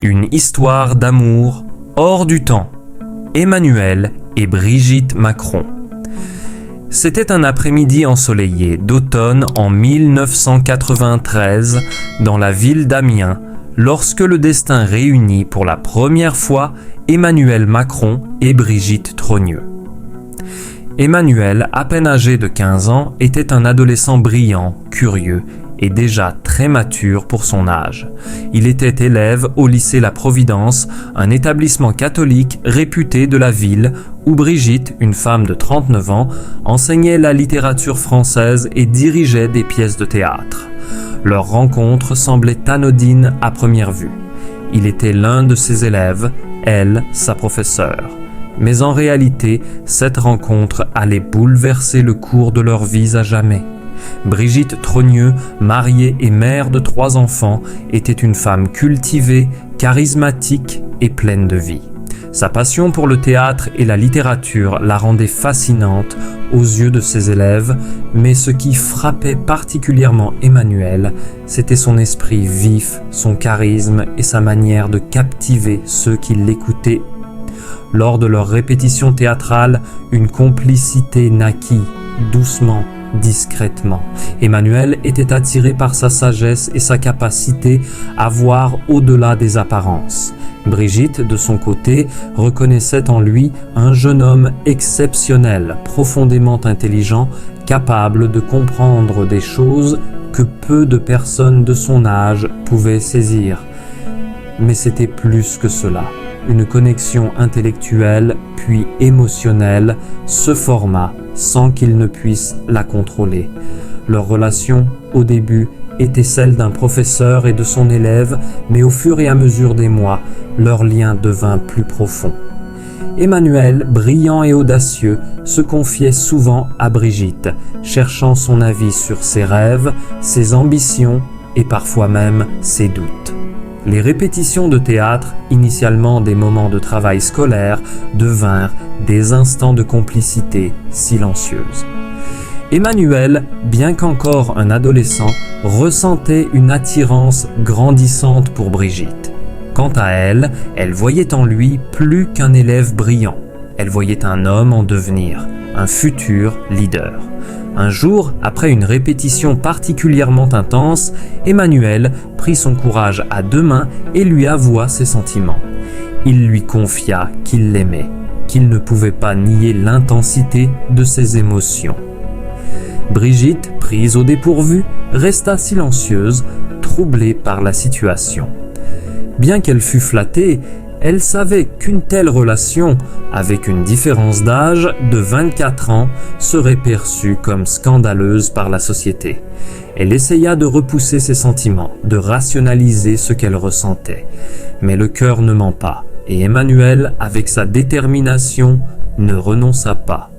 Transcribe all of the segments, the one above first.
Une histoire d'amour hors du temps. Emmanuel et Brigitte Macron. C'était un après-midi ensoleillé d'automne en 1993 dans la ville d'Amiens, lorsque le destin réunit pour la première fois Emmanuel Macron et Brigitte Trogneux. Emmanuel, à peine âgé de 15 ans, était un adolescent brillant, curieux et déjà très mature pour son âge. Il était élève au lycée La Providence, un établissement catholique réputé de la ville où Brigitte, une femme de 39 ans, enseignait la littérature française et dirigeait des pièces de théâtre. Leur rencontre semblait anodine à première vue. Il était l'un de ses élèves, elle, sa professeure. Mais en réalité, cette rencontre allait bouleverser le cours de leurs vies à jamais. Brigitte Trogneux, mariée et mère de 3 enfants, était une femme cultivée, charismatique et pleine de vie. Sa passion pour le théâtre et la littérature la rendait fascinante aux yeux de ses élèves, mais ce qui frappait particulièrement Emmanuel, c'était son esprit vif, son charisme et sa manière de captiver ceux qui l'écoutaient. Lors de leurs répétitions théâtrales, une complicité naquit, doucement, discrètement. Emmanuel était attiré par sa sagesse et sa capacité à voir au-delà des apparences. Brigitte, de son côté, reconnaissait en lui un jeune homme exceptionnel, profondément intelligent, capable de comprendre des choses que peu de personnes de son âge pouvaient saisir. Mais c'était plus que cela. Une connexion intellectuelle puis émotionnelle se forma sans qu'il ne puisse la contrôler. Leur relation, au début, était celle d'un professeur et de son élève, mais au fur et à mesure des mois, leur lien devint plus profond. Emmanuel, brillant et audacieux, se confiait souvent à Brigitte, cherchant son avis sur ses rêves, ses ambitions et parfois même ses doutes. Les répétitions de théâtre, initialement des moments de travail scolaire, devinrent des instants de complicité silencieuse. Emmanuel, bien qu'encore un adolescent, ressentait une attirance grandissante pour Brigitte. Quant à elle, elle voyait en lui plus qu'un élève brillant. Elle voyait un homme en devenir, un futur leader. Un jour, après une répétition particulièrement intense, Emmanuel prit son courage à 2 mains et lui avoua ses sentiments. Il lui confia qu'il l'aimait, qu'il ne pouvait pas nier l'intensité de ses émotions. Brigitte, prise au dépourvu, resta silencieuse, troublée par la situation. Bien qu'elle fût flattée, elle savait qu'une telle relation, avec une différence d'âge de 24 ans, serait perçue comme scandaleuse par la société. Elle essaya de repousser ses sentiments, de rationaliser ce qu'elle ressentait. Mais le cœur ne ment pas, et Emmanuel, avec sa détermination, ne renonça pas.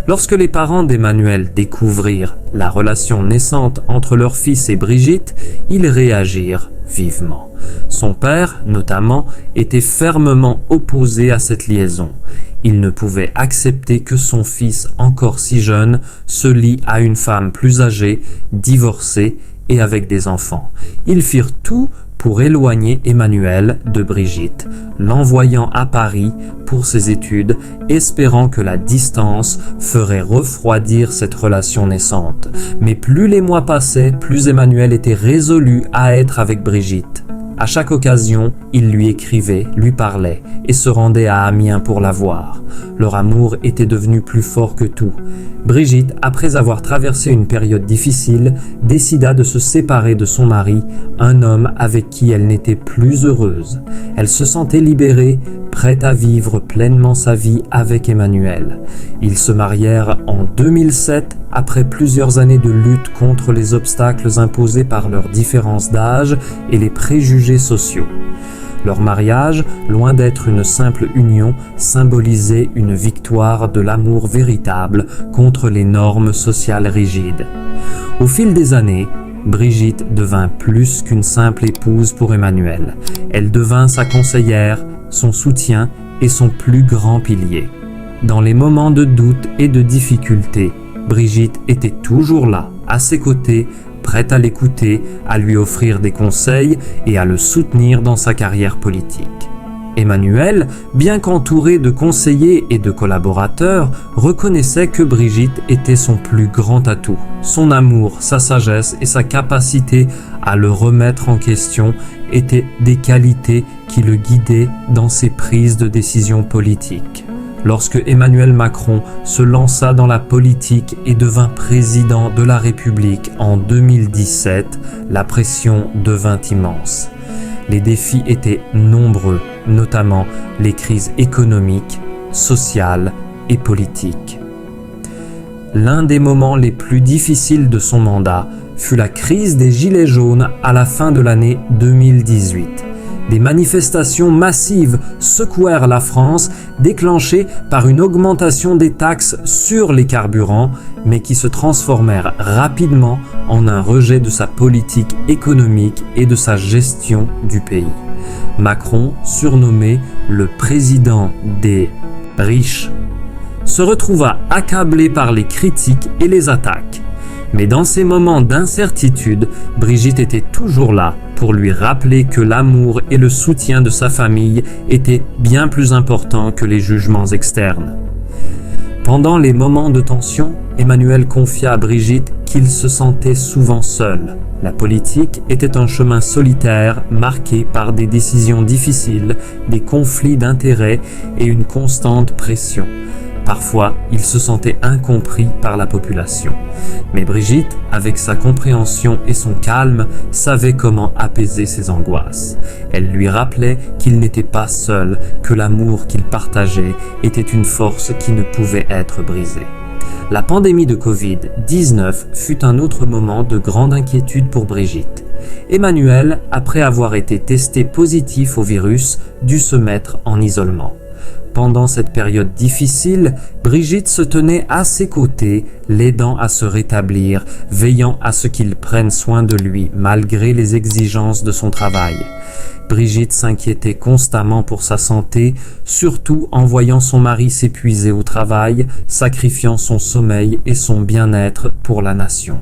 Lorsque les parents d'Emmanuel découvrirent la relation naissante entre leur fils et Brigitte, ils réagirent vivement. Son père, notamment, était fermement opposé à cette liaison. Il ne pouvait accepter que son fils, encore si jeune, se lie à une femme plus âgée, divorcée et avec des enfants. Ils firent tout pour éloigner Emmanuel de Brigitte, l'envoyant à Paris pour ses études, espérant que la distance ferait refroidir cette relation naissante. Mais plus les mois passaient, plus Emmanuel était résolu à être avec Brigitte. À chaque occasion, il lui écrivait, lui parlait et se rendait à Amiens pour la voir. Leur amour était devenu plus fort que tout. Brigitte, après avoir traversé une période difficile, décida de se séparer de son mari, un homme avec qui elle n'était plus heureuse. Elle se sentait libérée, prête à vivre pleinement sa vie avec Emmanuel. Ils se marièrent en 2007 après plusieurs années de lutte contre les obstacles imposés par leur différence d'âge et les préjugés sociaux. Leur mariage, loin d'être une simple union, symbolisait une victoire de l'amour véritable contre les normes sociales rigides. Au fil des années, Brigitte devint plus qu'une simple épouse pour Emmanuel. Elle devint sa conseillère, son soutien et son plus grand pilier. Dans les moments de doute et de difficulté, Brigitte était toujours là, à ses côtés, prête à l'écouter, à lui offrir des conseils et à le soutenir dans sa carrière politique. Emmanuel, bien qu'entouré de conseillers et de collaborateurs, reconnaissait que Brigitte était son plus grand atout. Son amour, sa sagesse et sa capacité à le remettre en question étaient des qualités qui le guidaient dans ses prises de décision politiques. Lorsque Emmanuel Macron se lança dans la politique et devint président de la République en 2017, la pression devint immense. Les défis étaient nombreux, notamment les crises économiques, sociales et politiques. L'un des moments les plus difficiles de son mandat fut la crise des Gilets jaunes à la fin de l'année 2018. Des manifestations massives secouèrent la France, déclenchées par une augmentation des taxes sur les carburants, mais qui se transformèrent rapidement en un rejet de sa politique économique et de sa gestion du pays. Macron, surnommé le président des riches, se retrouva accablé par les critiques et les attaques. Mais dans ces moments d'incertitude, Brigitte était toujours là pour lui rappeler que l'amour et le soutien de sa famille étaient bien plus importants que les jugements externes. Pendant les moments de tension, Emmanuel confia à Brigitte qu'il se sentait souvent seul. La politique était un chemin solitaire marqué par des décisions difficiles, des conflits d'intérêts et une constante pression. Parfois, il se sentait incompris par la population. Mais Brigitte, avec sa compréhension et son calme, savait comment apaiser ses angoisses. Elle lui rappelait qu'il n'était pas seul, que l'amour qu'il partageait était une force qui ne pouvait être brisée. La pandémie de Covid-19 fut un autre moment de grande inquiétude pour Brigitte. Emmanuel, après avoir été testé positif au virus, dut se mettre en isolement. Pendant cette période difficile, Brigitte se tenait à ses côtés, l'aidant à se rétablir, veillant à ce qu'il prenne soin de lui malgré les exigences de son travail. Brigitte s'inquiétait constamment pour sa santé, surtout en voyant son mari s'épuiser au travail, sacrifiant son sommeil et son bien-être pour la nation.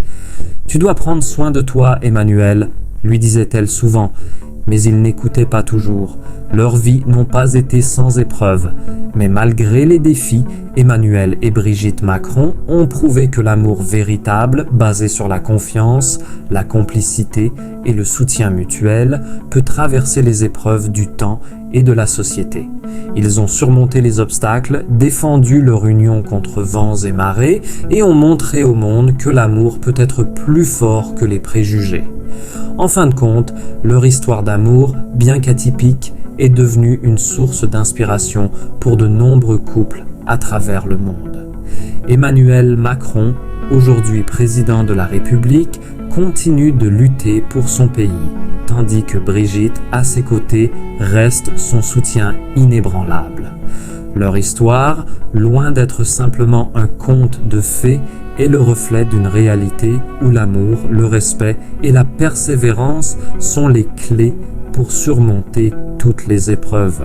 « Tu dois prendre soin de toi, Emmanuel », lui disait-elle souvent, mais ils n'écoutaient pas toujours. Leurs vies n'ont pas été sans épreuves, mais malgré les défis, Emmanuel et Brigitte Macron ont prouvé que l'amour véritable, basé sur la confiance, la complicité et le soutien mutuel, peut traverser les épreuves du temps et de la société. Ils ont surmonté les obstacles, défendu leur union contre vents et marées et ont montré au monde que l'amour peut être plus fort que les préjugés. En fin de compte, leur histoire d'amour, bien qu'atypique, est devenue une source d'inspiration pour de nombreux couples à travers le monde. Emmanuel Macron, aujourd'hui président de la République, continue de lutter pour son pays, tandis que Brigitte, à ses côtés, reste son soutien inébranlable. Leur histoire, loin d'être simplement un conte de fées, est le reflet d'une réalité où l'amour, le respect et la persévérance sont les clés pour surmonter toutes les épreuves.